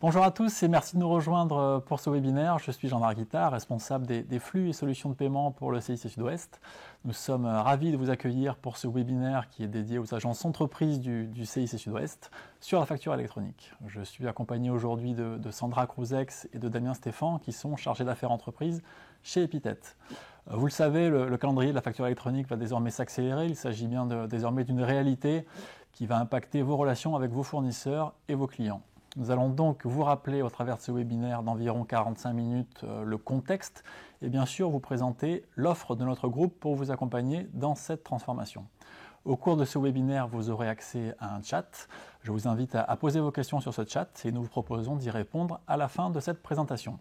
Bonjour à tous et merci de nous rejoindre pour ce webinaire. Je suis Jean-Marc Guittard, responsable des flux et solutions de paiement pour le CIC Sud-Ouest. Nous sommes ravis de vous accueillir pour ce webinaire qui est dédié aux agences entreprises du CIC Sud-Ouest sur la facture électronique. Je suis accompagné aujourd'hui de Sandra Cruzex et de Damien Stéphan qui sont chargés d'affaires entreprises chez Epithet. Vous le savez, le calendrier de la facture électronique va désormais s'accélérer. Il s'agit bien désormais d'une réalité qui va impacter vos relations avec vos fournisseurs et vos clients. Nous allons donc vous rappeler au travers de ce webinaire d'environ 45 minutes le contexte et bien sûr vous présenter l'offre de notre groupe pour vous accompagner dans cette transformation. Au cours de ce webinaire, vous aurez accès à un chat. Je vous invite à poser vos questions sur ce chat et nous vous proposons d'y répondre à la fin de cette présentation.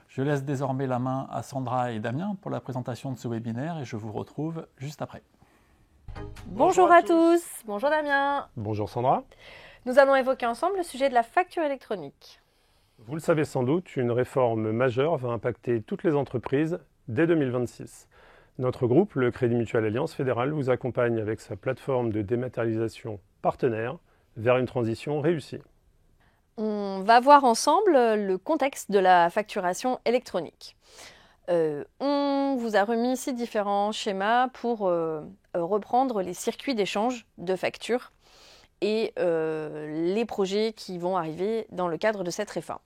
Je laisse désormais la main à Sandra et Damien pour la présentation de ce webinaire et je vous retrouve juste après. Bonjour à tous. Bonjour Damien. Bonjour Sandra. Nous allons évoquer ensemble le sujet de la facture électronique. Vous le savez sans doute, une réforme majeure va impacter toutes les entreprises dès 2026. Notre groupe, le Crédit Mutuel Alliance Fédérale, vous accompagne avec sa plateforme de dématérialisation partenaire vers une transition réussie. On va voir ensemble le contexte de la facturation électronique. On vous a remis ici différents schémas pour reprendre les circuits d'échange de factures et les projets qui vont arriver dans le cadre de cette réforme.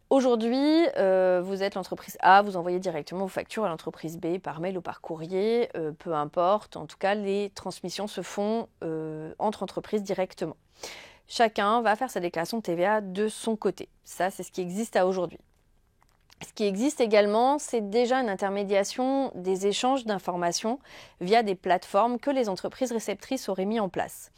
Aujourd'hui, vous êtes l'entreprise A, vous envoyez directement vos factures à l'entreprise B par mail ou par courrier, peu importe. En tout cas, les transmissions se font entre entreprises directement. Chacun va faire sa déclaration de TVA de son côté. Ça, c'est ce qui existe à aujourd'hui. Ce qui existe également, c'est déjà une intermédiation des échanges d'informations via des plateformes que les entreprises réceptrices auraient mis en place.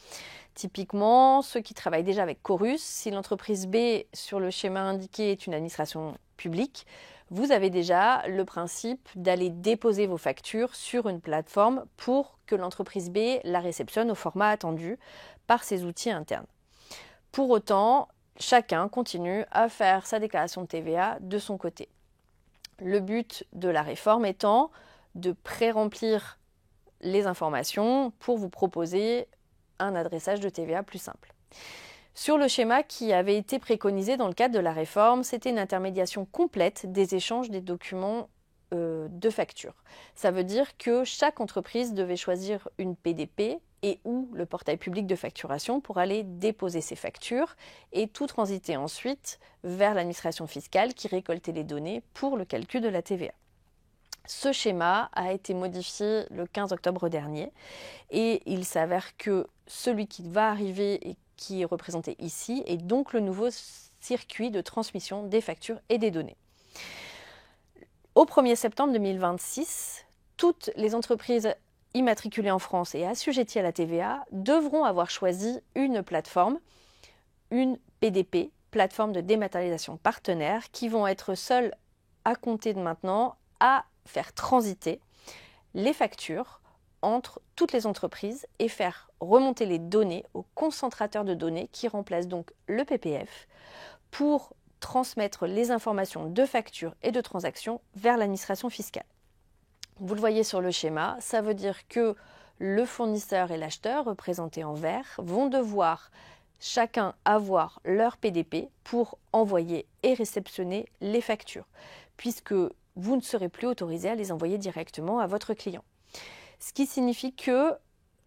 Typiquement, ceux qui travaillent déjà avec Chorus, si l'entreprise B sur le schéma indiqué est une administration publique, vous avez déjà le principe d'aller déposer vos factures sur une plateforme pour que l'entreprise B la réceptionne au format attendu par ses outils internes. Pour autant, chacun continue à faire sa déclaration de TVA de son côté. Le but de la réforme étant de pré-remplir les informations pour vous proposer un adressage de TVA plus simple. Sur le schéma qui avait été préconisé dans le cadre de la réforme, c'était une intermédiation complète des échanges des documents de facture. Ça veut dire que chaque entreprise devait choisir une PDP et ou le portail public de facturation pour aller déposer ses factures et tout transiter ensuite vers l'administration fiscale qui récoltait les données pour le calcul de la TVA. Ce schéma a été modifié le 15 octobre dernier et il s'avère que celui qui va arriver et qui est représenté ici est donc le nouveau circuit de transmission des factures et des données. Au 1er septembre 2026, toutes les entreprises immatriculées en France et assujetties à la TVA devront avoir choisi une plateforme, une PDP, plateforme de dématérialisation partenaire, qui vont être seules à compter de maintenant à faire transiter les factures entre toutes les entreprises et faire remonter les données au concentrateur de données qui remplace donc le PPF pour transmettre les informations de factures et de transactions vers l'administration fiscale. Vous le voyez sur le schéma, ça veut dire que le fournisseur et l'acheteur, représentés en vert, vont devoir chacun avoir leur PDP pour envoyer et réceptionner les factures, puisque vous ne serez plus autorisé à les envoyer directement à votre client. Ce qui signifie que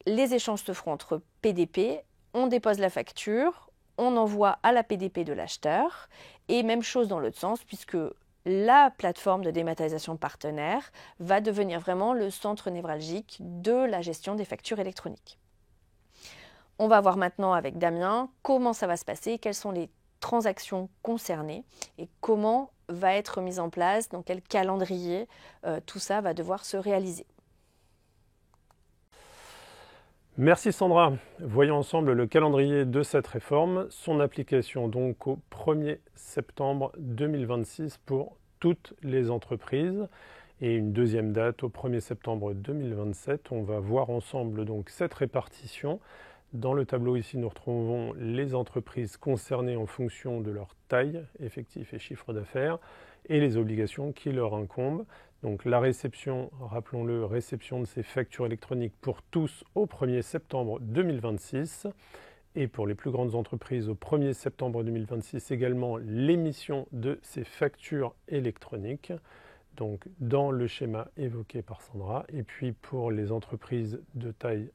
les échanges se feront entre PDP, on dépose la facture, on envoie à la PDP de l'acheteur, et même chose dans l'autre sens, puisque la plateforme de dématérialisation partenaire va devenir vraiment le centre névralgique de la gestion des factures électroniques. On va voir maintenant avec Damien comment ça va se passer, quelles sont les transactions concernées et comment va être mise en place, dans quel calendrier tout ça va devoir se réaliser. Merci Sandra. Voyons ensemble le calendrier de cette réforme, son application donc au 1er septembre 2026 pour toutes les entreprises et une deuxième date au 1er septembre 2027. On va voir ensemble donc cette répartition. Dans le tableau ici, nous retrouvons les entreprises concernées en fonction de leur taille, effectif et chiffre d'affaires, et les obligations qui leur incombent. Donc la réception, rappelons-le, réception de ces factures électroniques pour tous au 1er septembre 2026 et pour les plus grandes entreprises au 1er septembre 2026 également l'émission de ces factures électroniques, donc dans le schéma évoqué par Sandra, et puis pour les entreprises de taille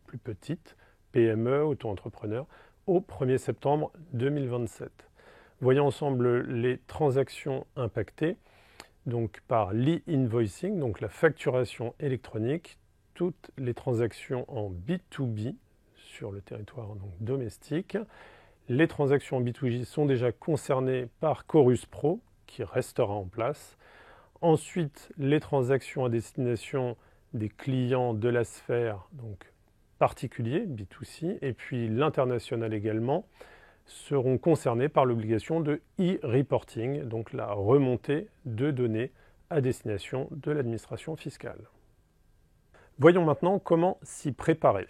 plus petite, PME, auto-entrepreneurs, au 1er septembre 2027. Voyons ensemble les transactions impactées donc par l'e-invoicing, donc la facturation électronique, toutes les transactions en B2B sur le territoire donc domestique. Les transactions en B2G sont déjà concernées par Chorus Pro, qui restera en place. Ensuite, les transactions à destination des clients de la sphère donc particuliers, B2C, et puis l'international également, seront concernés par l'obligation de e-reporting, donc la remontée de données à destination de l'administration fiscale. Voyons maintenant comment s'y préparer.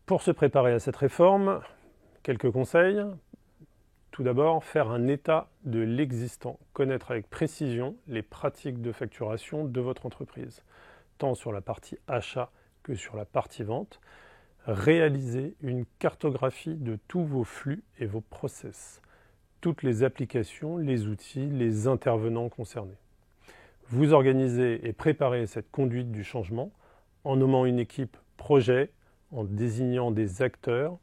Pour se préparer à cette réforme, quelques conseils. Tout d'abord, faire un état de l'existant, connaître avec précision les pratiques de facturation de votre entreprise, tant sur la partie achat que sur la partie vente. Réaliser une cartographie de tous vos flux et vos process, toutes les applications, les outils, les intervenants concernés. Vous organisez et préparez cette conduite du changement en nommant une équipe projet, en désignant des acteurs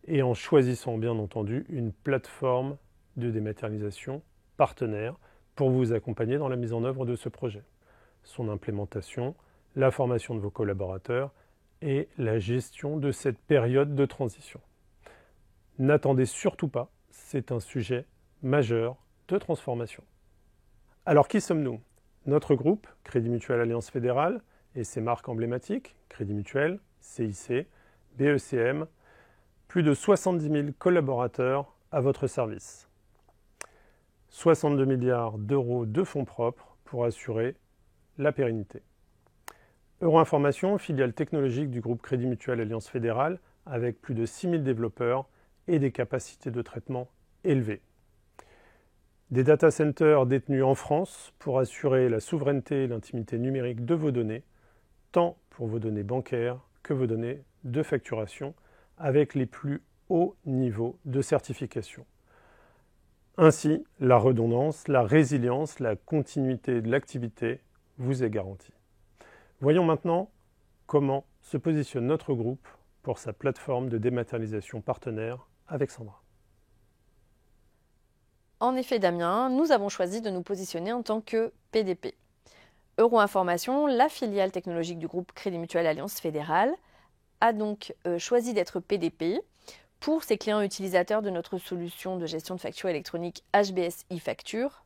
et en choisissant bien entendu une plateforme de dématérialisation partenaire pour vous accompagner dans la mise en œuvre de ce projet, son implémentation, la formation de vos collaborateurs et la gestion de cette période de transition. N'attendez surtout pas, c'est un sujet majeur de transformation. Alors qui sommes-nous? Notre groupe, Crédit Mutuel Alliance Fédérale, et ses marques emblématiques, Crédit Mutuel, CIC, BECM, plus de 70 000 collaborateurs à votre service. 62 milliards d'euros de fonds propres pour assurer la pérennité. Euroinformation, filiale technologique du groupe Crédit Mutuel Alliance Fédérale, avec plus de 6 000 développeurs et des capacités de traitement élevées. Des data centers détenus en France pour assurer la souveraineté et l'intimité numérique de vos données, tant pour vos données bancaires que vos données de facturation, avec les plus hauts niveaux de certification. Ainsi, la redondance, la résilience, la continuité de l'activité vous est garantie. Voyons maintenant comment se positionne notre groupe pour sa plateforme de dématérialisation partenaire avec Sandra. En effet, Damien, nous avons choisi de nous positionner en tant que PDP. Euroinformation, la filiale technologique du groupe Crédit Mutuel Alliance Fédérale, a donc choisi d'être PDP pour ses clients utilisateurs de notre solution de gestion de factures électroniques HBS e-Facture,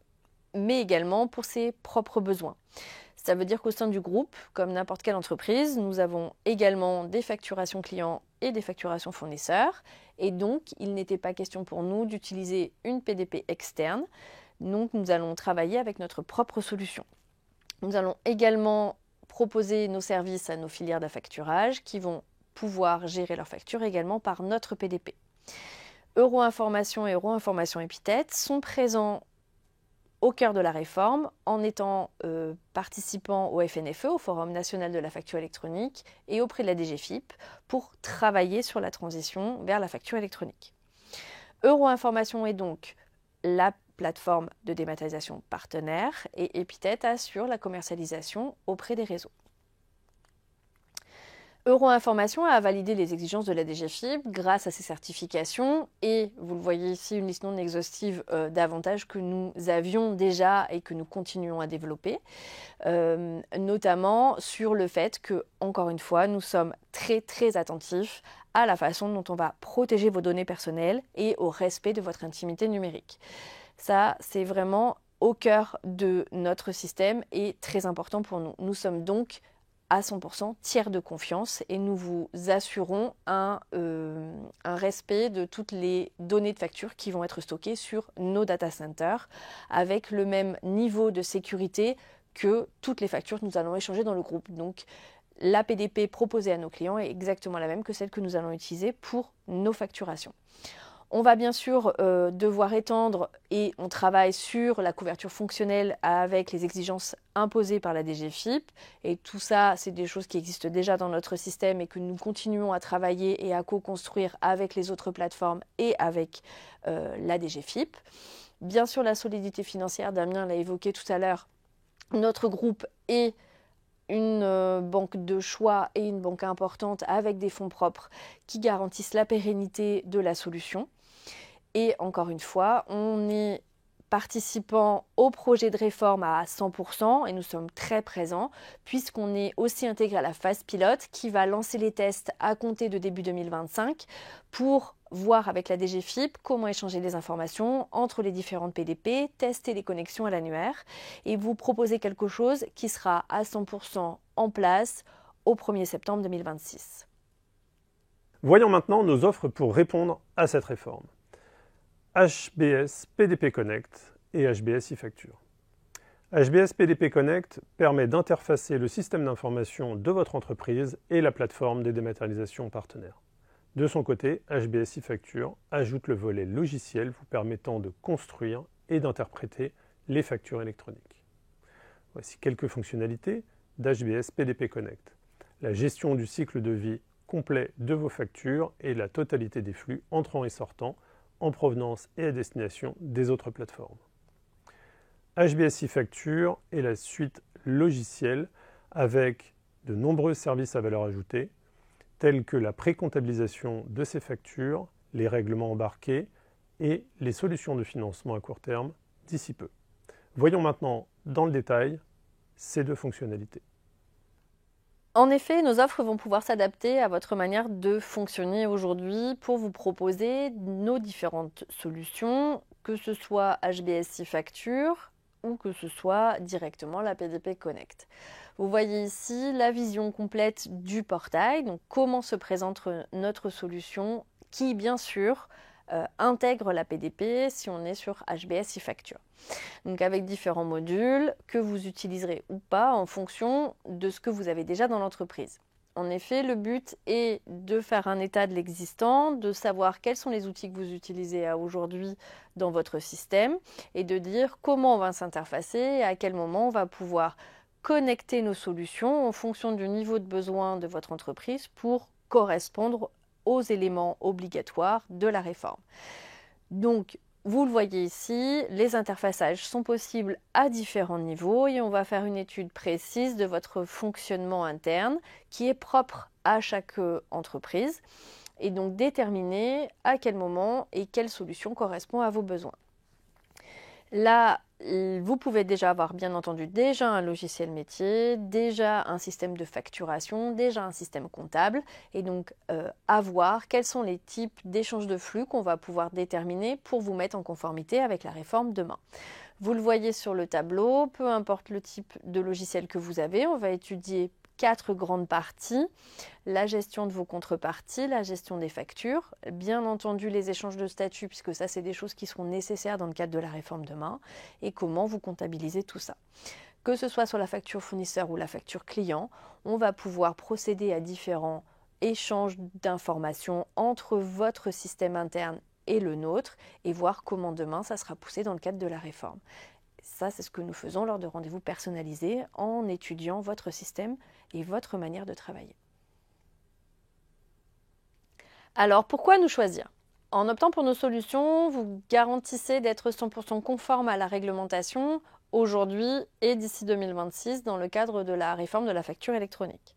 mais également pour ses propres besoins. Ça veut dire qu'au sein du groupe, comme n'importe quelle entreprise, nous avons également des facturations clients et des facturations fournisseurs. Et donc, il n'était pas question pour nous d'utiliser une PDP externe. Donc, nous allons travailler avec notre propre solution. Nous allons également proposer nos services à nos filières d'affacturage qui vont pouvoir gérer leurs factures également par notre PDP. Euroinformation et Euroinformation Epithet sont présents au cœur de la réforme en étant participants au FNFE, au Forum national de la facture électronique, et auprès de la DGFiP pour travailler sur la transition vers la facture électronique. Euroinformation est donc la plateforme de dématérialisation partenaire et Epithet assure la commercialisation auprès des réseaux. Euroinformation a validé les exigences de la DGFiP grâce à ses certifications et vous le voyez ici, une liste non exhaustive d'avantages que nous avions déjà et que nous continuons à développer, notamment sur le fait que, encore une fois, nous sommes très attentifs à la façon dont on va protéger vos données personnelles et au respect de votre intimité numérique. Ça, c'est vraiment au cœur de notre système et très important pour nous. Nous sommes donc à 100% tiers de confiance et nous vous assurons un respect de toutes les données de facture qui vont être stockées sur nos data centers avec le même niveau de sécurité que toutes les factures que nous allons échanger dans le groupe. Donc la PDP proposée à nos clients est exactement la même que celle que nous allons utiliser pour nos facturations. On va bien sûr devoir étendre et on travaille sur la couverture fonctionnelle avec les exigences imposées par la DGFiP. Et tout ça, c'est des choses qui existent déjà dans notre système et que nous continuons à travailler et à co-construire avec les autres plateformes et avec la DGFiP. Bien sûr, la solidité financière, Damien l'a évoqué tout à l'heure, notre groupe est une banque de choix et une banque importante avec des fonds propres qui garantissent la pérennité de la solution. Et encore une fois, on est participant au projet de réforme à 100% et nous sommes très présents puisqu'on est aussi intégré à la phase pilote qui va lancer les tests à compter de début 2025 pour voir avec la DGFiP comment échanger les informations entre les différentes PDP, tester les connexions à l'annuaire et vous proposer quelque chose qui sera à 100% en place au 1er septembre 2026. Voyons maintenant nos offres pour répondre à cette réforme. HBS PDP Connect et HBS e-Facture. HBS PDP Connect permet d'interfacer le système d'information de votre entreprise et la plateforme des dématérialisations partenaires. De son côté, HBS e-Facture ajoute le volet logiciel vous permettant de construire et d'interpréter les factures électroniques. Voici quelques fonctionnalités d'HBS PDP Connect. La gestion du cycle de vie complet de vos factures et la totalité des flux entrants et sortants en provenance et à destination des autres plateformes. HBS e-Facture est la suite logicielle avec de nombreux services à valeur ajoutée, tels que la précomptabilisation de ces factures, les règlements embarqués et les solutions de financement à court terme d'ici peu. Voyons maintenant dans le détail ces deux fonctionnalités. En effet, nos offres vont pouvoir s'adapter à votre manière de fonctionner aujourd'hui pour vous proposer nos différentes solutions, que ce soit HBS e-Facture ou que ce soit directement la PDP Connect. Vous voyez ici la vision complète du portail, donc comment se présente notre solution qui, bien sûr, intègre la PDP si on est sur HBS e-Facture. Donc avec différents modules que vous utiliserez ou pas en fonction de ce que vous avez déjà dans l'entreprise. En effet, le but est de faire un état de l'existant, de savoir quels sont les outils que vous utilisez aujourd'hui dans votre système et de dire comment on va s'interfacer et à quel moment on va pouvoir connecter nos solutions en fonction du niveau de besoin de votre entreprise pour correspondre aux éléments obligatoires de la réforme. Donc, vous le voyez ici, les interfaçages sont possibles à différents niveaux et on va faire une étude précise de votre fonctionnement interne qui est propre à chaque entreprise et donc déterminer à quel moment et quelle solution correspond à vos besoins. Là, vous pouvez déjà avoir bien entendu déjà un logiciel métier, déjà un système de facturation, déjà un système comptable et donc à voir quels sont les types d'échanges de flux qu'on va pouvoir déterminer pour vous mettre en conformité avec la réforme demain. Vous le voyez sur le tableau, peu importe le type de logiciel que vous avez, on va étudier 4 grandes parties, la gestion de vos contreparties, la gestion des factures, bien entendu les échanges de statut puisque ça c'est des choses qui seront nécessaires dans le cadre de la réforme demain et comment vous comptabilisez tout ça. Que ce soit sur la facture fournisseur ou la facture client, on va pouvoir procéder à différents échanges d'informations entre votre système interne et le nôtre et voir comment demain ça sera poussé dans le cadre de la réforme. Ça, c'est ce que nous faisons lors de rendez-vous personnalisés en étudiant votre système et votre manière de travailler. Alors, pourquoi nous choisir ? En optant pour nos solutions, vous garantissez d'être 100% conforme à la réglementation aujourd'hui et d'ici 2026 dans le cadre de la réforme de la facture électronique.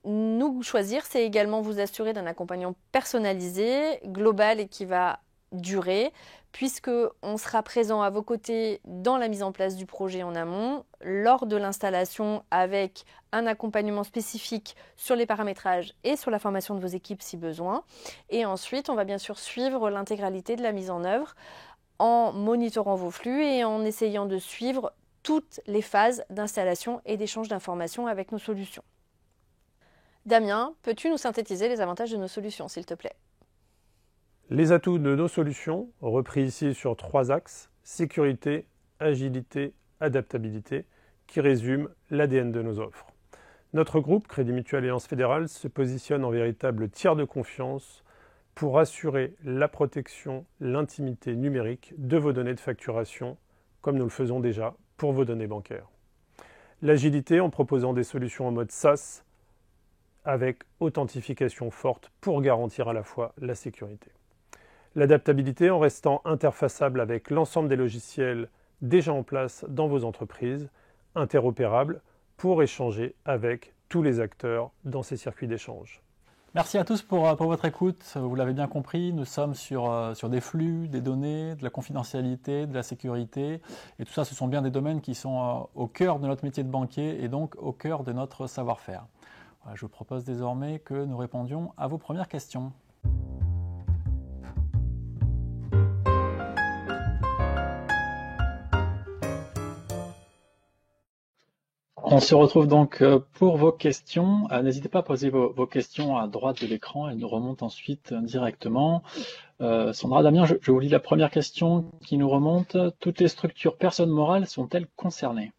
Nous choisir, c'est également vous assurer d'un accompagnement personnalisé, global et qui va durer, puisqu'on sera présent à vos côtés dans la mise en place du projet en amont, lors de l'installation avec un accompagnement spécifique sur les paramétrages et sur la formation de vos équipes si besoin. Et ensuite, on va bien sûr suivre l'intégralité de la mise en œuvre en monitorant vos flux et en essayant de suivre toutes les phases d'installation et d'échange d'informations avec nos solutions. Damien, peux-tu nous synthétiser les avantages de nos solutions, s'il te plaît ? Les atouts de nos solutions, repris ici sur 3 axes, sécurité, agilité, adaptabilité, qui résument l'ADN de nos offres. Notre groupe, Crédit Mutuel Alliance Fédérale, se positionne en véritable tiers de confiance pour assurer la protection, l'intimité numérique de vos données de facturation, comme nous le faisons déjà pour vos données bancaires. L'agilité en proposant des solutions en mode SaaS avec authentification forte pour garantir à la fois la sécurité. L'adaptabilité en restant interfaçable avec l'ensemble des logiciels déjà en place dans vos entreprises, interopérables pour échanger avec tous les acteurs dans ces circuits d'échange. Merci à tous pour votre écoute. Vous l'avez bien compris, nous sommes sur des flux, des données, de la confidentialité, de la sécurité. Et tout ça, ce sont bien des domaines qui sont au cœur de notre métier de banquier et donc au cœur de notre savoir-faire. Voilà, je vous propose désormais que nous répondions à vos premières questions. On se retrouve donc pour vos questions. N'hésitez pas à poser vos questions à droite de l'écran, elles nous remontent ensuite directement. Sandra, Damien, je vous lis la première question qui nous remonte. Toutes les structures personnes morales sont-elles concernées?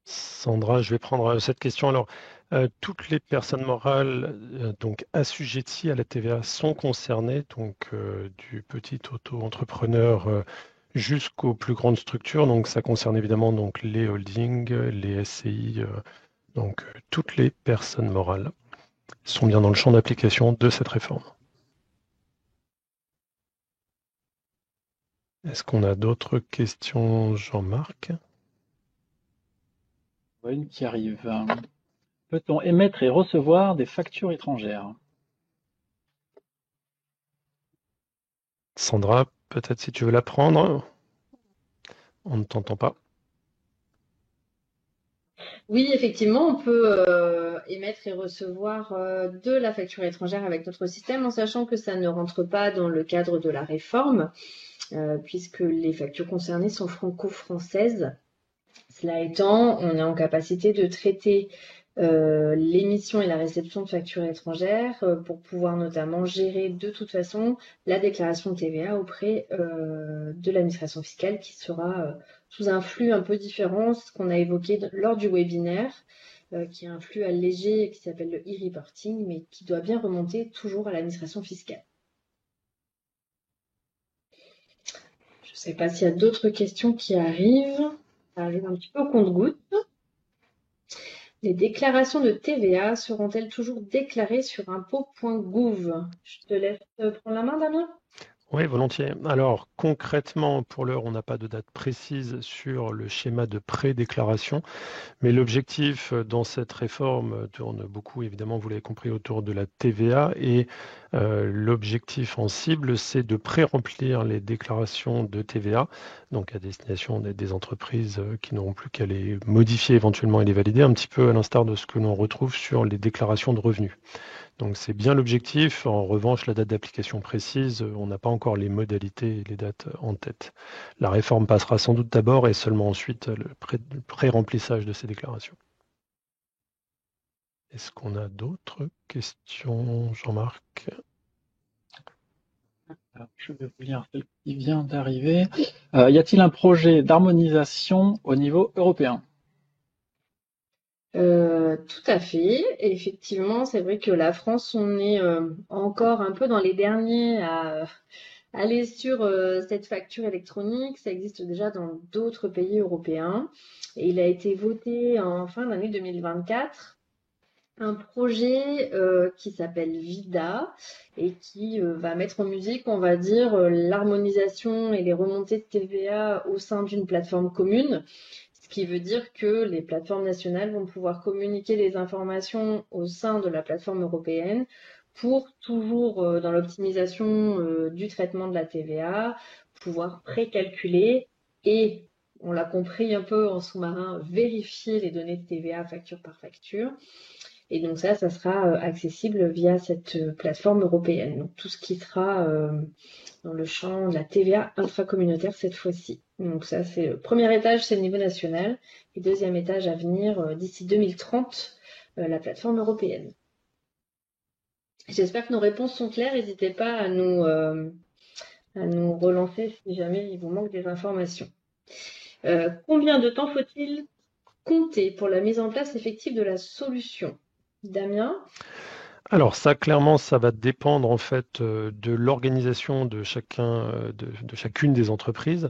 Sandra, je vais prendre cette question. Alors, toutes les personnes morales donc assujetties à la TVA sont concernées, donc du petit auto-entrepreneur jusqu'aux plus grandes structures. Donc, ça concerne évidemment donc les holdings, les SCI, donc toutes les personnes morales sont bien dans le champ d'application de cette réforme. Est-ce qu'on a d'autres questions, Jean-Marc? Une qui arrive. Peut-on émettre et recevoir des factures étrangères? Sandra, peut-être si tu veux la prendre. On ne t'entend pas. Oui, effectivement, on peut émettre et recevoir de la facture étrangère avec notre système, en sachant que ça ne rentre pas dans le cadre de la réforme, puisque les factures concernées sont franco-françaises. Cela étant, on est en capacité de traiter l'émission et la réception de factures étrangères pour pouvoir notamment gérer de toute façon la déclaration de TVA auprès de l'administration fiscale qui sera sous un flux un peu différent, ce qu'on a évoqué lors du webinaire, qui est un flux allégé qui s'appelle le e-reporting, mais qui doit bien remonter toujours à l'administration fiscale. Je ne sais pas s'il y a d'autres questions qui arrivent. Ça arrive un petit peu au compte-gouttes. Les déclarations de TVA seront-elles toujours déclarées sur impôts.gouv? Je te laisse prendre la main, Damien. Oui, volontiers. Alors concrètement, pour l'heure, on n'a pas de date précise sur le schéma de pré-déclaration, mais l'objectif dans cette réforme tourne beaucoup, évidemment, vous l'avez compris, autour de la TVA et l'objectif en cible, c'est de pré-remplir les déclarations de TVA, donc à destination des entreprises qui n'auront plus qu'à les modifier éventuellement et les valider, un petit peu à l'instar de ce que l'on retrouve sur les déclarations de revenus. Donc c'est bien l'objectif. En revanche, la date d'application précise, on n'a pas encore les modalités et les dates en tête. La réforme passera sans doute d'abord et seulement ensuite le pré-remplissage de ces déclarations. Est-ce qu'on a d'autres questions, Jean-Marc? Je vais vous lire celle qui vient d'arriver. Y a-t-il un projet d'harmonisation au niveau européen? Tout à fait. Et effectivement, c'est vrai que la France, on est encore un peu dans les derniers à aller sur cette facture électronique. Ça existe déjà dans d'autres pays européens. Et il a été voté en fin d'année 2024 un projet qui s'appelle VIDA et qui va mettre en musique, on va dire, l'harmonisation et les remontées de TVA au sein d'une plateforme commune. Ce qui veut dire que les plateformes nationales vont pouvoir communiquer les informations au sein de la plateforme européenne pour toujours, dans l'optimisation du traitement de la TVA, pouvoir précalculer et, on l'a compris un peu en sous-marin, vérifier les données de TVA facture par facture. Et donc ça sera accessible via cette plateforme européenne. Donc tout ce qui sera dans le champ de la TVA intracommunautaire cette fois-ci. Donc ça, c'est le premier étage, c'est le niveau national. Et deuxième étage à venir, d'ici 2030, la plateforme européenne. J'espère que nos réponses sont claires. N'hésitez pas à nous relancer si jamais il vous manque des informations. Combien de temps faut-il compter pour la mise en place effective de la solution? Damien? Alors ça, clairement, ça va dépendre en fait de l'organisation de chacune des entreprises.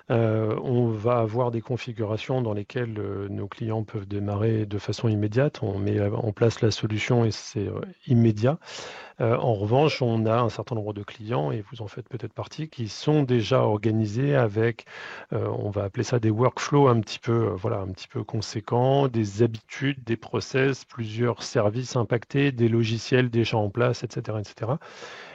On va avoir des configurations dans lesquelles nos clients peuvent démarrer de façon immédiate. On met en place la solution et c'est immédiat. En revanche, on a un certain nombre de clients, et vous en faites peut-être partie, qui sont déjà organisés avec, on va appeler ça des workflows un petit peu, voilà, un petit peu conséquents, des habitudes, des process, plusieurs services impactés, des logiciels déjà en place, etc., etc.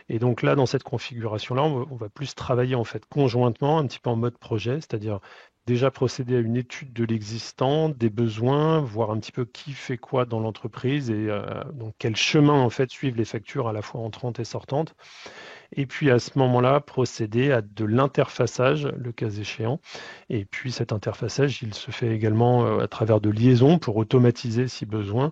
Et donc là, dans cette configuration-là, on va plus travailler en fait conjointement, un petit peu en mode projet, c'est-à-dire déjà procéder à une étude de l'existant, des besoins, voir un petit peu qui fait quoi dans l'entreprise et donc quel chemin en fait suivent les factures à la fois entrantes et sortantes. Et puis à ce moment-là, procéder à de l'interfaçage, le cas échéant. Et puis cet interfaçage, il se fait également à travers de liaisons pour automatiser si besoin.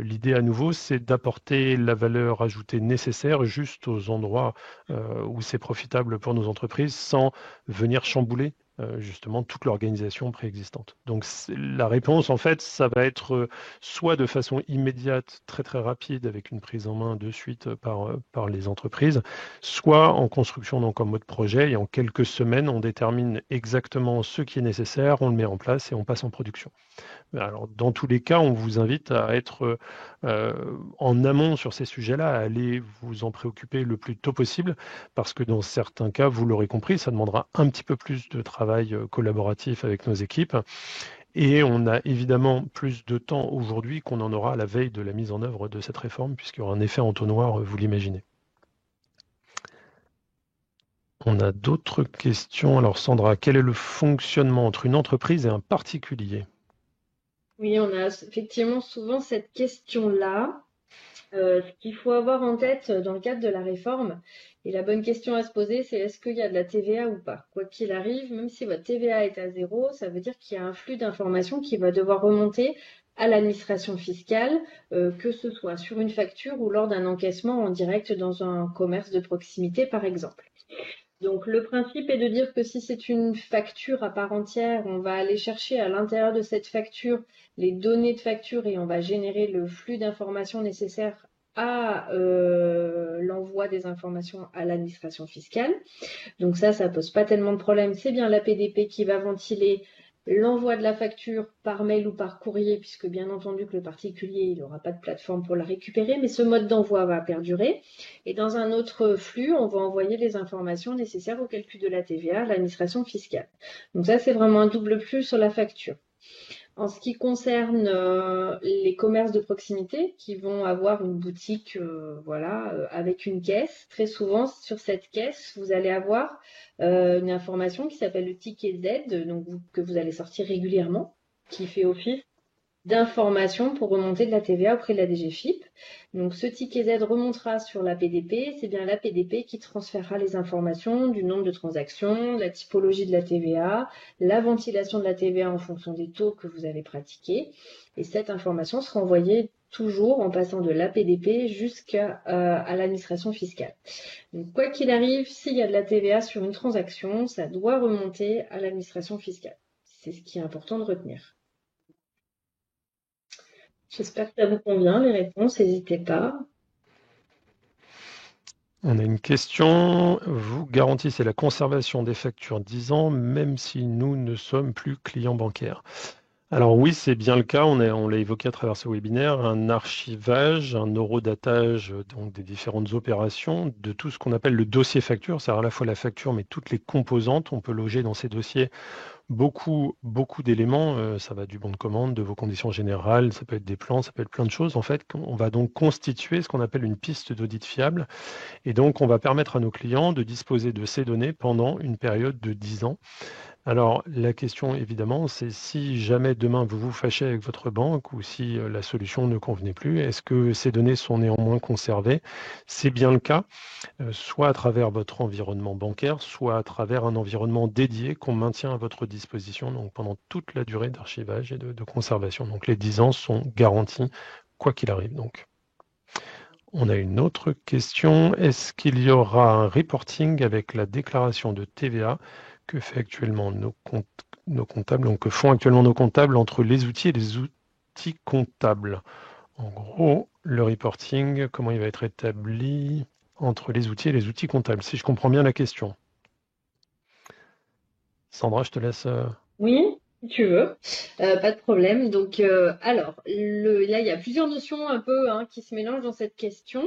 L'idée à nouveau, c'est d'apporter la valeur ajoutée nécessaire juste aux endroits où c'est profitable pour nos entreprises sans venir chambouler justement toute l'organisation préexistante. Donc la réponse, en fait, ça va être soit de façon immédiate, très très rapide, avec une prise en main de suite par les entreprises, soit en construction donc en mode projet, et en quelques semaines, on détermine exactement ce qui est nécessaire, on le met en place et on passe en production. Alors, dans tous les cas, on vous invite à être en amont sur ces sujets-là, à aller vous en préoccuper le plus tôt possible, parce que dans certains cas, vous l'aurez compris, ça demandera un petit peu plus de travail collaboratif avec nos équipes. Et on a évidemment plus de temps aujourd'hui qu'on en aura à la veille de la mise en œuvre de cette réforme, puisqu'il y aura un effet entonnoir, vous l'imaginez. On a d'autres questions. Alors Sandra, quel est le fonctionnement entre une entreprise et un particulier? Oui, on a effectivement souvent cette question-là. Ce qu'il faut avoir en tête dans le cadre de la réforme, et la bonne question à se poser, c'est est-ce qu'il y a de la TVA ou pas? Quoi qu'il arrive, même si votre TVA est à zéro, ça veut dire qu'il y a un flux d'informations qui va devoir remonter à l'administration fiscale, que ce soit sur une facture ou lors d'un encaissement en direct dans un commerce de proximité, par exemple. Donc le principe est de dire que si c'est une facture à part entière, on va aller chercher à l'intérieur de cette facture les données de facture et on va générer le flux d'informations nécessaires à l'envoi des informations à l'administration fiscale. Donc ça pose pas tellement de problème. C'est bien l'APDP qui va ventiler l'envoi de la facture par mail ou par courrier, puisque bien entendu que le particulier, il n'aura pas de plateforme pour la récupérer, mais ce mode d'envoi va perdurer. Et dans un autre flux, on va envoyer les informations nécessaires au calcul de la TVA à l'administration fiscale. Donc ça, c'est vraiment un double flux sur la facture. En ce qui concerne les commerces de proximité qui vont avoir une boutique avec une caisse, très souvent sur cette caisse, vous allez avoir une information qui s'appelle le ticket Z, que vous allez sortir régulièrement, qui fait office d'informations pour remonter de la TVA auprès de la DGFiP. Donc ce ticket Z remontera sur la PDP, c'est bien la PDP qui transférera les informations du nombre de transactions, la typologie de la TVA, la ventilation de la TVA en fonction des taux que vous avez pratiqués. Et cette information sera envoyée toujours en passant de la PDP jusqu'à l'administration fiscale. Donc quoi qu'il arrive, s'il y a de la TVA sur une transaction, ça doit remonter à l'administration fiscale. C'est ce qui est important de retenir. J'espère que ça vous convient, les réponses, n'hésitez pas. On a une question. Vous garantissez la conservation des factures 10 ans, même si nous ne sommes plus clients bancaires? Alors oui, c'est bien le cas. On l'a évoqué à travers ce webinaire, un archivage, un horodatage donc des différentes opérations, de tout ce qu'on appelle le dossier facture, c'est-à-dire à la fois la facture, mais toutes les composantes. On peut loger dans ces dossiers beaucoup d'éléments. Ça va du bon de commande, de vos conditions générales, ça peut être des plans, ça peut être plein de choses. En fait, on va donc constituer ce qu'on appelle une piste d'audit fiable. Et donc, on va permettre à nos clients de disposer de ces données pendant une période de 10 ans. Alors, la question, évidemment, c'est si jamais demain vous vous fâchez avec votre banque ou si la solution ne convenait plus, est-ce que ces données sont néanmoins conservées? C'est bien le cas, soit à travers votre environnement bancaire, soit à travers un environnement dédié qu'on maintient à votre disposition donc pendant toute la durée d'archivage et de conservation. Donc, les 10 ans sont garantis, quoi qu'il arrive. Donc. On a une autre question. Est-ce qu'il y aura un reporting avec la déclaration de TVA que fait actuellement nos comptables, donc que font actuellement nos comptables entre les outils et les outils comptables? En gros, le reporting, comment il va être établi entre les outils et les outils comptables, si je comprends bien la question. Sandra, je te laisse. Oui, si tu veux, pas de problème. Donc, alors, là, il y a plusieurs notions un peu qui se mélangent dans cette question.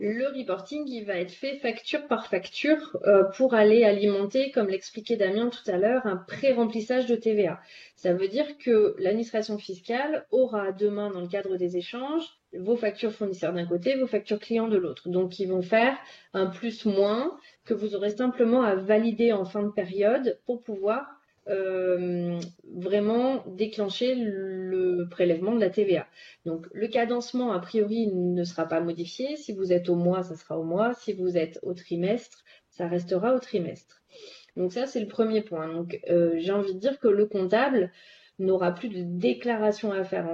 Le reporting, il va être fait facture par facture pour aller alimenter, comme l'expliquait Damien tout à l'heure, un pré-remplissage de TVA. Ça veut dire que l'administration fiscale aura demain, dans le cadre des échanges, vos factures fournisseurs d'un côté, vos factures clients de l'autre. Donc, ils vont faire un plus-moins que vous aurez simplement à valider en fin de période pour pouvoir vraiment déclencher le prélèvement de la TVA. Donc, le cadencement, a priori, ne sera pas modifié. Si vous êtes au mois, ça sera au mois. Si vous êtes au trimestre, ça restera au trimestre. Donc ça, c'est le premier point. Donc, j'ai envie de dire que le comptable n'aura plus de déclaration à faire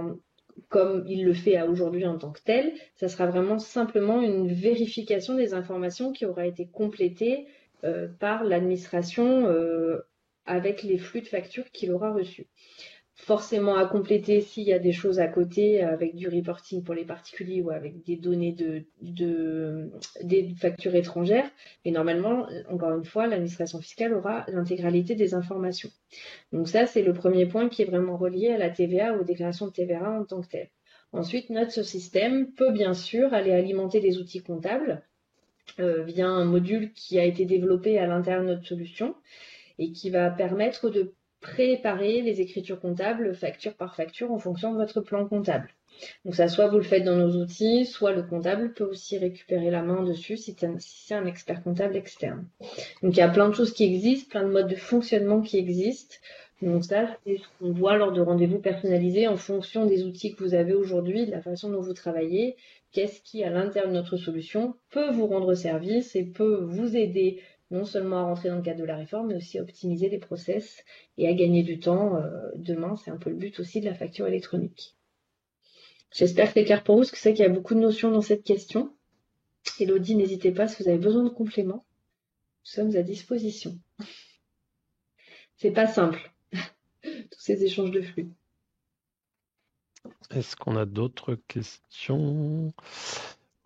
comme il le fait à aujourd'hui en tant que tel. Ça sera vraiment simplement une vérification des informations qui aura été complétée par l'administration avec les flux de factures qu'il aura reçus. Forcément à compléter s'il y a des choses à côté avec du reporting pour les particuliers ou avec des données des factures étrangères. Mais normalement, encore une fois, l'administration fiscale aura l'intégralité des informations. Donc ça, c'est le premier point qui est vraiment relié à la TVA, aux déclarations de TVA en tant que telles. Ensuite, notre système peut bien sûr aller alimenter des outils comptables via un module qui a été développé à l'intérieur de notre solution et qui va permettre de préparer les écritures comptables facture par facture en fonction de votre plan comptable. Donc ça, soit vous le faites dans nos outils, soit le comptable peut aussi récupérer la main dessus si c'est un expert comptable externe. Donc il y a plein de choses qui existent, plein de modes de fonctionnement qui existent. Donc ça, c'est ce qu'on voit lors de rendez-vous personnalisés en fonction des outils que vous avez aujourd'hui, de la façon dont vous travaillez. Qu'est-ce qui, à l'intérieur de notre solution, peut vous rendre service et peut vous aider non seulement à rentrer dans le cadre de la réforme, mais aussi à optimiser les process et à gagner du temps. Demain, c'est un peu le but aussi de la facture électronique. J'espère que c'est clair pour vous, parce que c'est qu'il y a beaucoup de notions dans cette question. Elodie, n'hésitez pas si vous avez besoin de compléments. Nous sommes à disposition. C'est pas simple, tous ces échanges de flux. Est-ce qu'on a d'autres questions?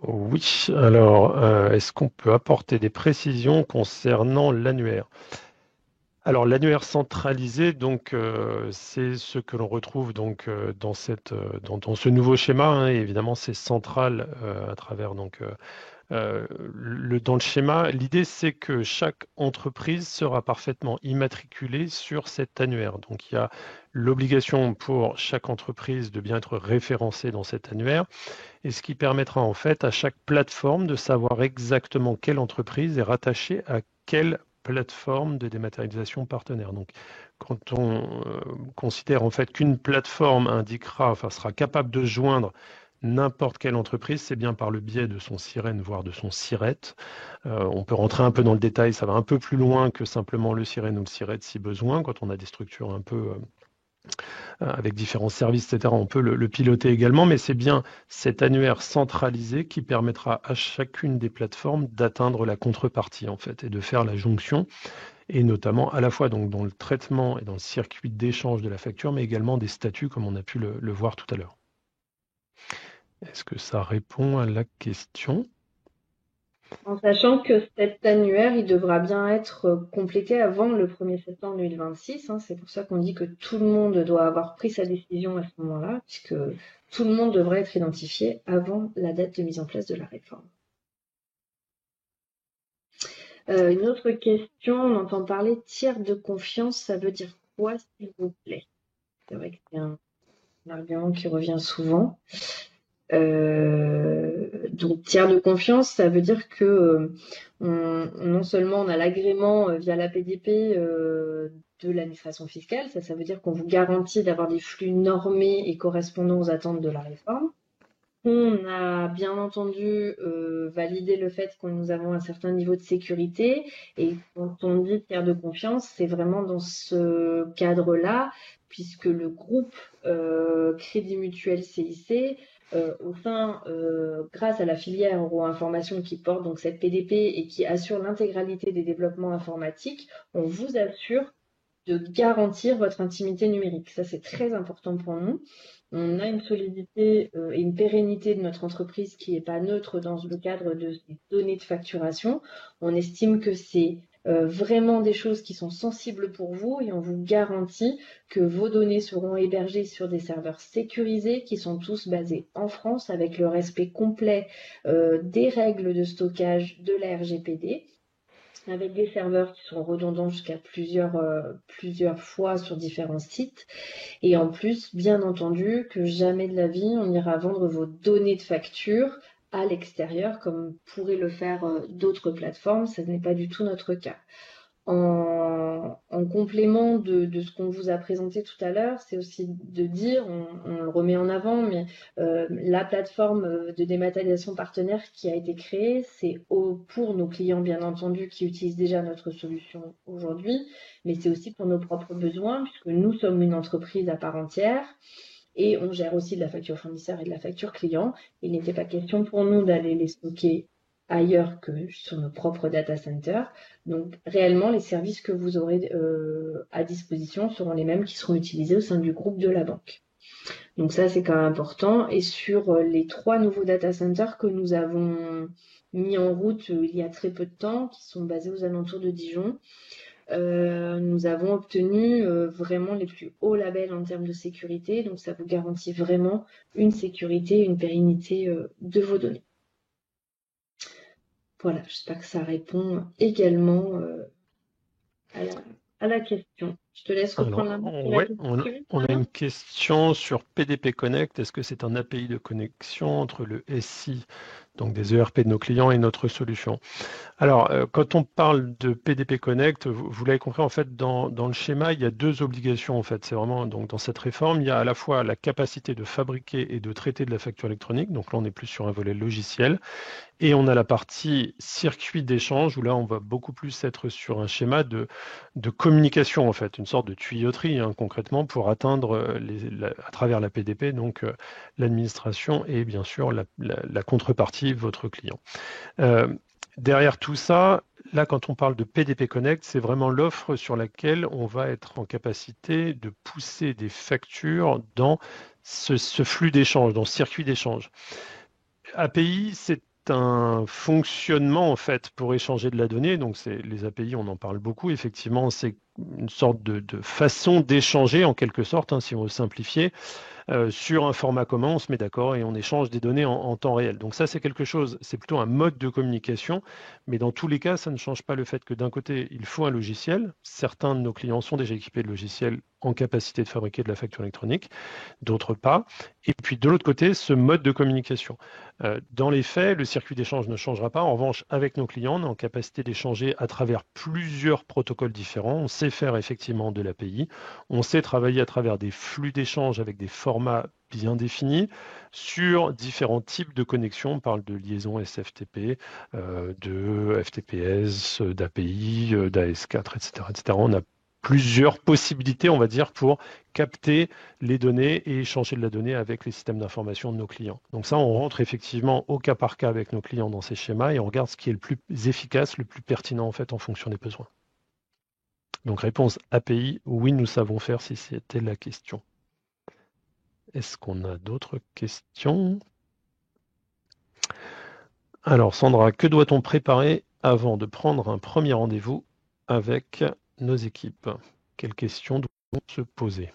Oui, alors, est-ce qu'on peut apporter des précisions concernant l'annuaire? Alors, l'annuaire centralisé, donc, c'est ce que l'on retrouve donc, dans ce nouveau schéma, hein, et évidemment, c'est central à travers donc, dans le schéma. L'idée, c'est que chaque entreprise sera parfaitement immatriculée sur cet annuaire. Donc, il y a l'obligation pour chaque entreprise de bien être référencée dans cet annuaire, et ce qui permettra en fait à chaque plateforme de savoir exactement quelle entreprise est rattachée à quelle plateforme de dématérialisation partenaire. Donc, quand on considère en fait qu'une plateforme sera capable de joindre n'importe quelle entreprise, c'est bien par le biais de son SIREN, voire de son SIRET. On peut rentrer un peu dans le détail, ça va un peu plus loin que simplement le SIREN ou le SIRET si besoin, quand on a des structures un peu avec différents services, etc. On peut le piloter également, mais c'est bien cet annuaire centralisé qui permettra à chacune des plateformes d'atteindre la contrepartie en fait et de faire la jonction, et notamment à la fois donc dans le traitement et dans le circuit d'échange de la facture, mais également des statuts comme on a pu le voir tout à l'heure. Est-ce que ça répond à la question? En sachant que cet annuaire, il devra bien être complété avant le 1er septembre 2026. C'est pour ça qu'on dit que tout le monde doit avoir pris sa décision à ce moment-là, puisque tout le monde devrait être identifié avant la date de mise en place de la réforme. Une autre question, on entend parler tiers de confiance, ça veut dire quoi, s'il vous plaît? C'est vrai que c'est un argument qui revient souvent. Donc tiers de confiance, ça veut dire que non seulement on a l'agrément via la PDP de l'administration fiscale, ça veut dire qu'on vous garantit d'avoir des flux normés et correspondant aux attentes de la réforme. On a bien entendu validé le fait que nous avons un certain niveau de sécurité, et quand on dit tiers de confiance, c'est vraiment dans ce cadre-là, puisque le groupe Crédit Mutuel CIC au sein, grâce à la filière Euro-Information qui porte donc cette PDP et qui assure l'intégralité des développements informatiques, on vous assure de garantir votre intimité numérique. Ça, c'est très important pour nous. On a une solidité et une pérennité de notre entreprise qui n'est pas neutre dans le cadre de ces données de facturation. On estime que c'est vraiment des choses qui sont sensibles pour vous et on vous garantit que vos données seront hébergées sur des serveurs sécurisés qui sont tous basés en France avec le respect complet des règles de stockage de la RGPD, avec des serveurs qui sont redondants jusqu'à plusieurs fois sur différents sites. Et en plus, bien entendu, que jamais de la vie, on ira vendre vos données de facture à l'extérieur, comme pourraient le faire d'autres plateformes. Ce n'est pas du tout notre cas. En complément de ce qu'on vous a présenté tout à l'heure, c'est aussi de dire, on le remet en avant, mais la plateforme de dématérialisation partenaire qui a été créée, c'est pour nos clients bien entendu qui utilisent déjà notre solution aujourd'hui, mais c'est aussi pour nos propres besoins puisque nous sommes une entreprise à part entière et on gère aussi de la facture fournisseur et de la facture client. Il n'était pas question pour nous d'aller les stocker ailleurs que sur nos propres data centers. Donc réellement, les services que vous aurez à disposition seront les mêmes qui seront utilisés au sein du groupe de la banque. Donc ça, c'est quand même important. Et sur les 3 nouveaux data centers que nous avons mis en route il y a très peu de temps, qui sont basés aux alentours de Dijon, nous avons obtenu vraiment les plus hauts labels en termes de sécurité. Donc ça vous garantit vraiment une sécurité, une pérennité de vos données. Voilà, j'espère que ça répond également à la question. Je te laisse reprendre la main. Ouais, on a une question sur PDP Connect. Est-ce que c'est un API de connexion entre le SI, donc des ERP de nos clients, et notre solution? Alors, quand on parle de PDP Connect, vous l'avez compris, en fait, dans le schéma, il y a 2 obligations, en fait. C'est vraiment, donc, dans cette réforme, il y a à la fois la capacité de fabriquer et de traiter de la facture électronique. Donc là, on est plus sur un volet logiciel. Et on a la partie circuit d'échange, où là, on va beaucoup plus être sur un schéma de communication, en fait, une sorte de tuyauterie, hein, concrètement, pour atteindre, à travers la PDP, donc l'administration et bien sûr la contrepartie, votre client. Derrière tout ça, là, quand on parle de PDP Connect, c'est vraiment l'offre sur laquelle on va être en capacité de pousser des factures dans ce flux d'échange, dans ce circuit d'échange. API, c'est un fonctionnement en fait pour échanger de la donnée. Donc les API, on en parle beaucoup. Effectivement, c'est une sorte de façon d'échanger en quelque sorte, hein, si on veut simplifier. Sur un format commun, on se met d'accord et on échange des données en temps réel. Donc ça, c'est quelque chose, c'est plutôt un mode de communication, mais dans tous les cas, ça ne change pas le fait que d'un côté, il faut un logiciel. Certains de nos clients sont déjà équipés de logiciels en capacité de fabriquer de la facture électronique, d'autres pas. Et puis de l'autre côté, ce mode de communication. Dans les faits, le circuit d'échange ne changera pas. En revanche, avec nos clients, on est en capacité d'échanger à travers plusieurs protocoles différents. On sait faire effectivement de l'API. On sait travailler à travers des flux d'échange avec des formats bien définis sur différents types de connexions. On parle de liaison SFTP, de FTPS, d'API, d'AS4, etc., etc. On a plusieurs possibilités, on va dire, pour capter les données et échanger de la donnée avec les systèmes d'information de nos clients. Donc ça, on rentre effectivement au cas par cas avec nos clients dans ces schémas et on regarde ce qui est le plus efficace, le plus pertinent en fait en fonction des besoins. Donc réponse API, oui, nous savons faire si c'était la question. Est-ce qu'on a d'autres questions? Alors Sandra, que doit-on préparer avant de prendre un premier rendez-vous avec nos équipes? Quelles questions doit-on se poser?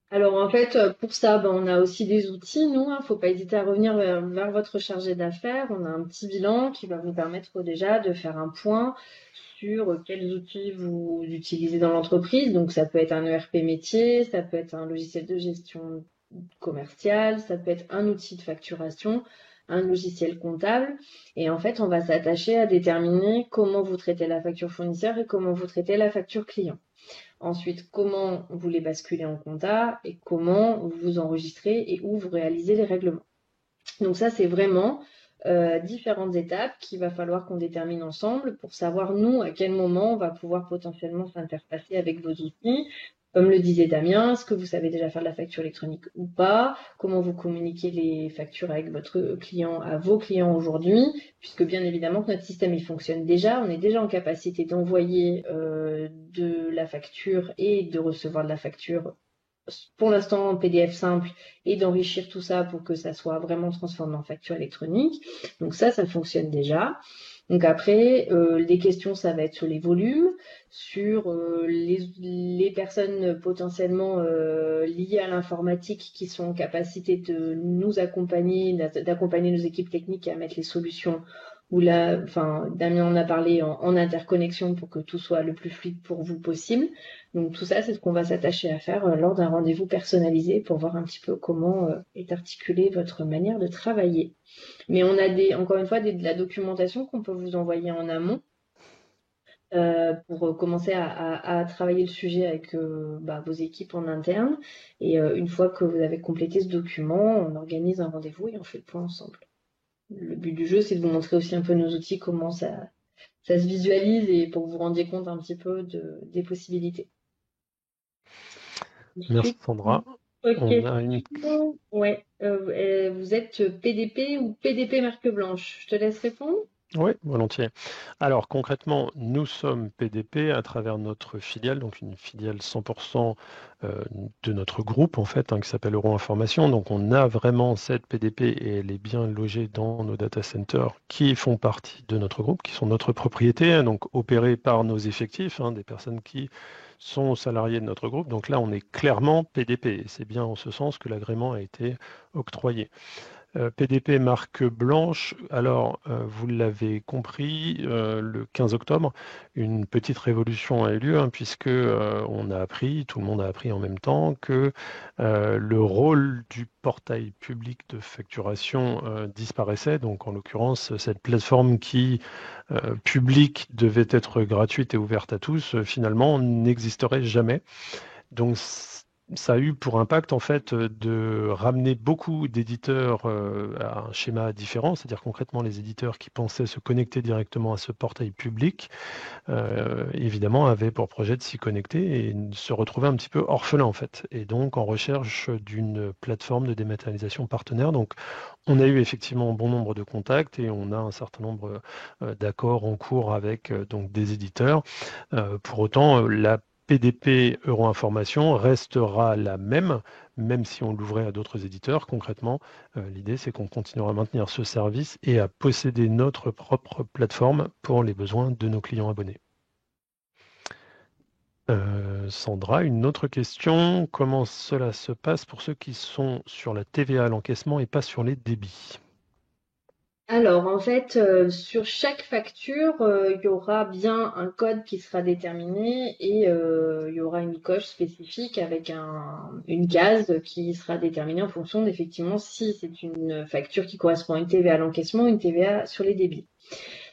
Alors en fait, pour ça, on a aussi des outils, nous, hein, faut pas hésiter à revenir vers votre chargé d'affaires. On a un petit bilan qui va vous permettre déjà de faire un point sur quels outils vous utilisez dans l'entreprise. Donc ça peut être un ERP métier, ça peut être un logiciel de gestion commerciale, ça peut être un outil de facturation, un logiciel comptable. Et en fait, on va s'attacher à déterminer comment vous traitez la facture fournisseur et comment vous traitez la facture client. Ensuite, comment vous les basculez en compta et comment vous enregistrez et où vous réalisez les règlements. Donc ça, c'est vraiment différentes étapes qu'il va falloir qu'on détermine ensemble pour savoir, nous, à quel moment on va pouvoir potentiellement s'interfacer avec vos outils, Comme le disait Damien, est-ce que vous savez déjà faire de la facture électronique ou pas? Comment vous communiquez les factures avec votre client, à vos clients aujourd'hui? Puisque bien évidemment que notre système il fonctionne déjà, on est déjà en capacité d'envoyer de la facture et de recevoir de la facture pour l'instant en PDF simple et d'enrichir tout ça pour que ça soit vraiment transformé en facture électronique. Donc ça fonctionne déjà. Donc après, les questions, ça va être sur les volumes, sur les personnes potentiellement liées à l'informatique qui sont en capacité de nous accompagner, d'accompagner nos équipes techniques à mettre les solutions. Où là, enfin, Damien en a parlé en interconnexion pour que tout soit le plus fluide pour vous possible. Donc tout ça, c'est ce qu'on va s'attacher à faire lors d'un rendez-vous personnalisé pour voir un petit peu comment est articulée votre manière de travailler. Mais on a encore une fois, de la documentation qu'on peut vous envoyer en amont pour commencer à travailler le sujet avec vos équipes en interne. Et une fois que vous avez complété ce document, on organise un rendez-vous et on fait le point ensemble. Le but du jeu, c'est de vous montrer aussi un peu nos outils, comment ça se visualise et pour que vous rendiez compte un petit peu des possibilités. Merci Sandra. On a une... Ouais. Vous êtes PDP ou PDP marque blanche? Je te laisse répondre. Oui, volontiers. Alors concrètement, nous sommes PDP à travers notre filiale, donc une filiale 100% de notre groupe en fait, qui s'appelle Euro Information. Donc on a vraiment cette PDP et elle est bien logée dans nos data centers qui font partie de notre groupe, qui sont notre propriété, donc opérés par nos effectifs, des personnes qui sont salariés de notre groupe. Donc là, on est clairement PDP. C'est bien en ce sens que l'agrément a été octroyé. PDP marque blanche, alors vous l'avez compris, le 15 octobre, une petite révolution a eu lieu, puisque on a appris, tout le monde a appris en même temps, que le rôle du portail public de facturation disparaissait. Donc en l'occurrence, cette plateforme qui, publique, devait être gratuite et ouverte à tous, finalement n'existerait jamais. Donc ça a eu pour impact en fait de ramener beaucoup d'éditeurs à un schéma différent, c'est-à-dire concrètement les éditeurs qui pensaient se connecter directement à ce portail public, évidemment avaient pour projet de s'y connecter et se retrouver un petit peu orphelins en fait, et donc en recherche d'une plateforme de dématérialisation partenaire. Donc on a eu effectivement un bon nombre de contacts et on a un certain nombre d'accords en cours avec donc des éditeurs. Pour autant, la PDP Euro Information restera la même, même si on l'ouvrait à d'autres éditeurs. Concrètement, l'idée, c'est qu'on continuera à maintenir ce service et à posséder notre propre plateforme pour les besoins de nos clients abonnés. Sandra, une autre question. Comment cela se passe pour ceux qui sont sur la TVA à l'encaissement et pas sur les débits? Alors, en fait, sur chaque facture, il y aura bien un code qui sera déterminé et il y aura une coche spécifique avec une case qui sera déterminée en fonction d'effectivement si c'est une facture qui correspond à une TVA à l'encaissement ou une TVA sur les débits.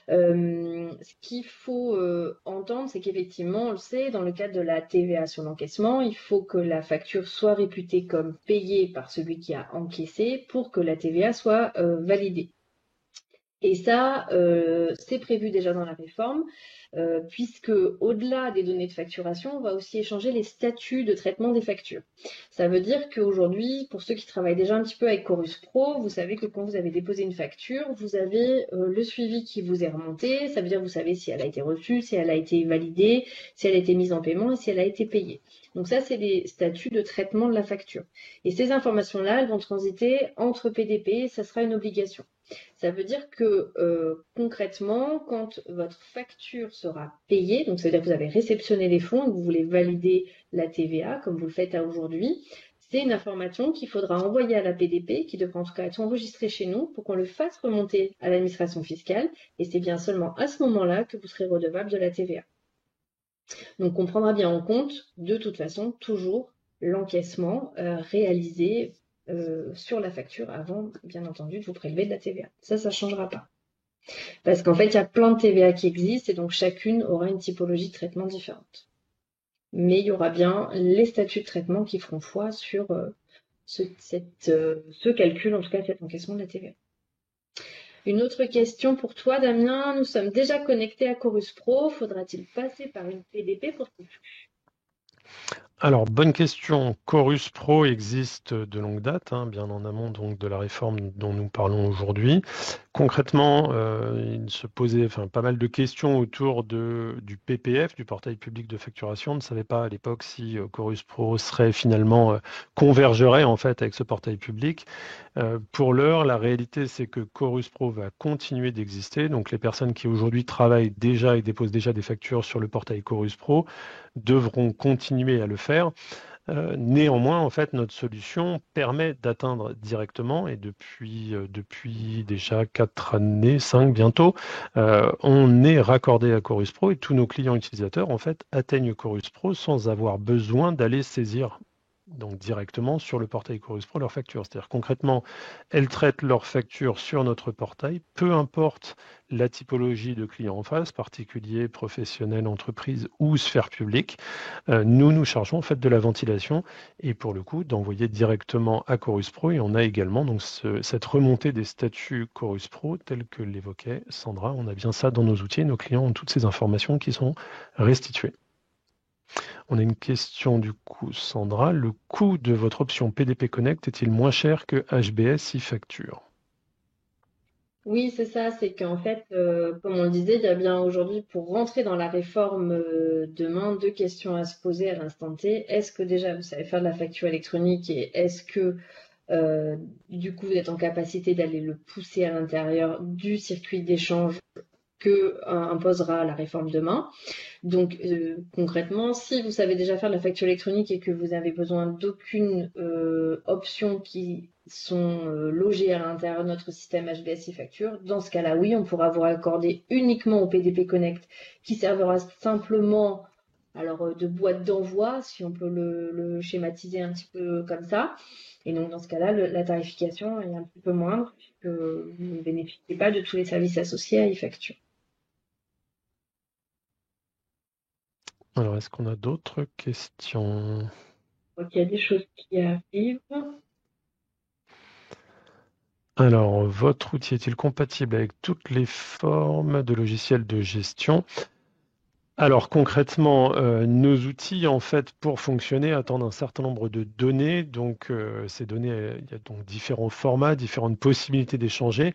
Ce qu'il faut entendre, c'est qu'effectivement, on le sait, dans le cadre de la TVA sur l'encaissement, il faut que la facture soit réputée comme payée par celui qui a encaissé pour que la TVA soit validée. Et ça, c'est prévu déjà dans la réforme, puisque au-delà des données de facturation, on va aussi échanger les statuts de traitement des factures. Ça veut dire qu'aujourd'hui, pour ceux qui travaillent déjà un petit peu avec Chorus Pro, vous savez que quand vous avez déposé une facture, vous avez le suivi qui vous est remonté. Ça veut dire que vous savez si elle a été reçue, si elle a été validée, si elle a été mise en paiement et si elle a été payée. Donc ça, c'est les statuts de traitement de la facture. Et ces informations-là, elles vont transiter entre PDP, ça sera une obligation. Ça veut dire que concrètement, quand votre facture sera payée, donc ça veut dire que vous avez réceptionné les fonds et que vous voulez valider la TVA, comme vous le faites à aujourd'hui, c'est une information qu'il faudra envoyer à la PDP, qui devra en tout cas être enregistrée chez nous pour qu'on le fasse remonter à l'administration fiscale. Et c'est bien seulement à ce moment-là que vous serez redevable de la TVA. Donc on prendra bien en compte, de toute façon, toujours l'encaissement réalisé sur la facture avant, bien entendu, de vous prélever de la TVA. Ça ne changera pas. Parce qu'en fait, il y a plein de TVA qui existent et donc chacune aura une typologie de traitement différente. Mais il y aura bien les statuts de traitement qui feront foi sur ce calcul, en tout cas cet encaissement de la TVA. Une autre question pour toi, Damien. Nous sommes déjà connectés à Chorus Pro. Faudra-t-il passer par une PDP pour tout? Alors, bonne question. Chorus Pro existe de longue date, bien en amont donc de la réforme dont nous parlons aujourd'hui. Concrètement, il se posait pas mal de questions autour du PPF, du portail public de facturation. On ne savait pas à l'époque si Chorus Pro serait finalement convergerait en fait avec ce portail public. Pour l'heure, la réalité, c'est que Chorus Pro va continuer d'exister. Donc, les personnes qui aujourd'hui travaillent déjà et déposent déjà des factures sur le portail Chorus Pro devront continuer à le faire. Néanmoins, en fait, notre solution permet d'atteindre directement, et depuis déjà 4 années, 5 bientôt, on est raccordé à Chorus Pro et tous nos clients utilisateurs, en fait, atteignent Chorus Pro sans avoir besoin d'aller saisir donc directement sur le portail Chorus Pro leurs factures. C'est-à-dire concrètement, elles traitent leurs factures sur notre portail, peu importe la typologie de client en face, particulier, professionnel, entreprise ou sphère publique. Nous chargeons en fait de la ventilation et pour le coup d'envoyer directement à Chorus Pro, et on a également donc cette remontée des statuts Chorus Pro tel que l'évoquait Sandra. On a bien ça dans nos outils et nos clients ont toutes ces informations qui sont restituées. On a une question du coup, Sandra. Le coût de votre option PDP Connect est-il moins cher que HBS e-facture? Oui, c'est ça, c'est qu'en fait, comme on le disait, il y a bien aujourd'hui, pour rentrer dans la réforme demain, 2 questions à se poser à l'instant T. Est-ce que déjà vous savez faire de la facture électronique et est-ce que du coup vous êtes en capacité d'aller le pousser à l'intérieur du circuit d'échange que imposera la réforme demain? Donc concrètement, si vous savez déjà faire de la facture électronique et que vous avez besoin d'aucune option qui sont logées à l'intérieur de notre système HBS e-facture, dans ce cas-là, oui, on pourra vous raccorder uniquement au PDP Connect qui servira simplement de boîte d'envoi, si on peut le schématiser un petit peu comme ça. Et donc dans ce cas-là, la tarification est un petit peu moindre puisque vous ne bénéficiez pas de tous les services associés à e-facture. Alors, est-ce qu'on a d'autres questions? Donc, il y a des choses qui arrivent. Alors, votre outil est-il compatible avec toutes les formes de logiciels de gestion? Alors concrètement, nos outils, en fait, pour fonctionner, attendent un certain nombre de données. Donc, ces données, il y a donc différents formats, différentes possibilités d'échanger.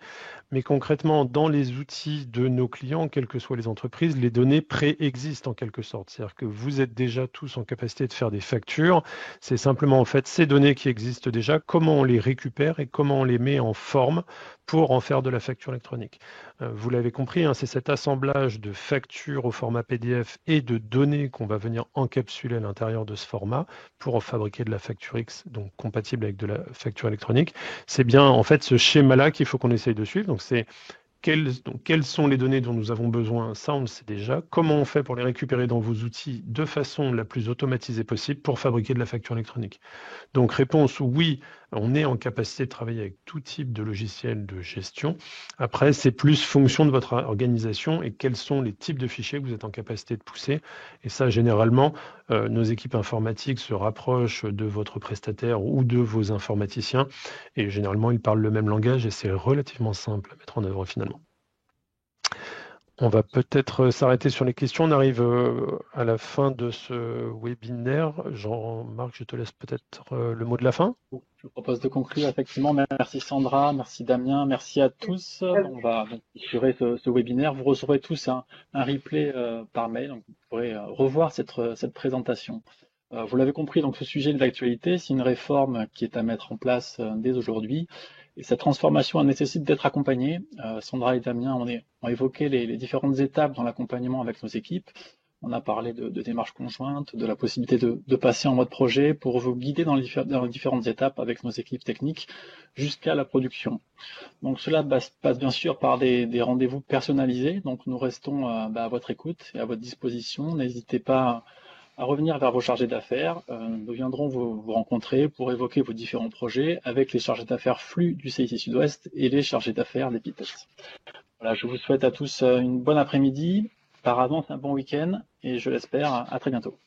Mais concrètement, dans les outils de nos clients, quelles que soient les entreprises, les données préexistent en quelque sorte. C'est-à-dire que vous êtes déjà tous en capacité de faire des factures. C'est simplement, en fait, ces données qui existent déjà, comment on les récupère et comment on les met en forme pour en faire de la facture électronique. Vous l'avez compris, c'est cet assemblage de factures au format PDF et de données qu'on va venir encapsuler à l'intérieur de ce format pour en fabriquer de la facture X, donc compatible avec de la facture électronique. C'est bien en fait ce schéma-là qu'il faut qu'on essaye de suivre. Donc c'est quelles sont les données dont nous avons besoin? Ça, on le sait déjà. Comment on fait pour les récupérer dans vos outils de façon la plus automatisée possible pour fabriquer de la facture électronique? Donc réponse oui, on est en capacité de travailler avec tout type de logiciel de gestion. Après, c'est plus fonction de votre organisation et quels sont les types de fichiers que vous êtes en capacité de pousser. Et ça, généralement, nos équipes informatiques se rapprochent de votre prestataire ou de vos informaticiens. Et généralement, ils parlent le même langage et c'est relativement simple à mettre en œuvre finalement. On va peut-être s'arrêter sur les questions. On arrive à la fin de ce webinaire. Jean-Marc, je te laisse peut-être le mot de la fin. Je vous propose de conclure effectivement. Merci Sandra, merci Damien, merci à tous. On va clôturer ce webinaire. Vous recevrez tous un replay par mail, donc vous pourrez revoir cette présentation. Vous l'avez compris, donc ce sujet de l'actualité, c'est une réforme qui est à mettre en place dès aujourd'hui. Et cette transformation nécessite d'être accompagnée. Sandra et Damien ont évoqué les différentes étapes dans l'accompagnement avec nos équipes. On a parlé de démarches conjointes, de la possibilité de passer en mode projet pour vous guider dans les différentes étapes avec nos équipes techniques jusqu'à la production. Donc cela passe bien sûr par des rendez-vous personnalisés. Donc nous restons à votre écoute et à votre disposition. N'hésitez pas à revenir vers vos chargés d'affaires. Nous viendrons vous rencontrer pour évoquer vos différents projets avec les chargés d'affaires flux du CIC Sud-Ouest et les chargés d'affaires d'Epitest. Voilà, je vous souhaite à tous une bonne après-midi, par avance un bon week-end et je l'espère à très bientôt.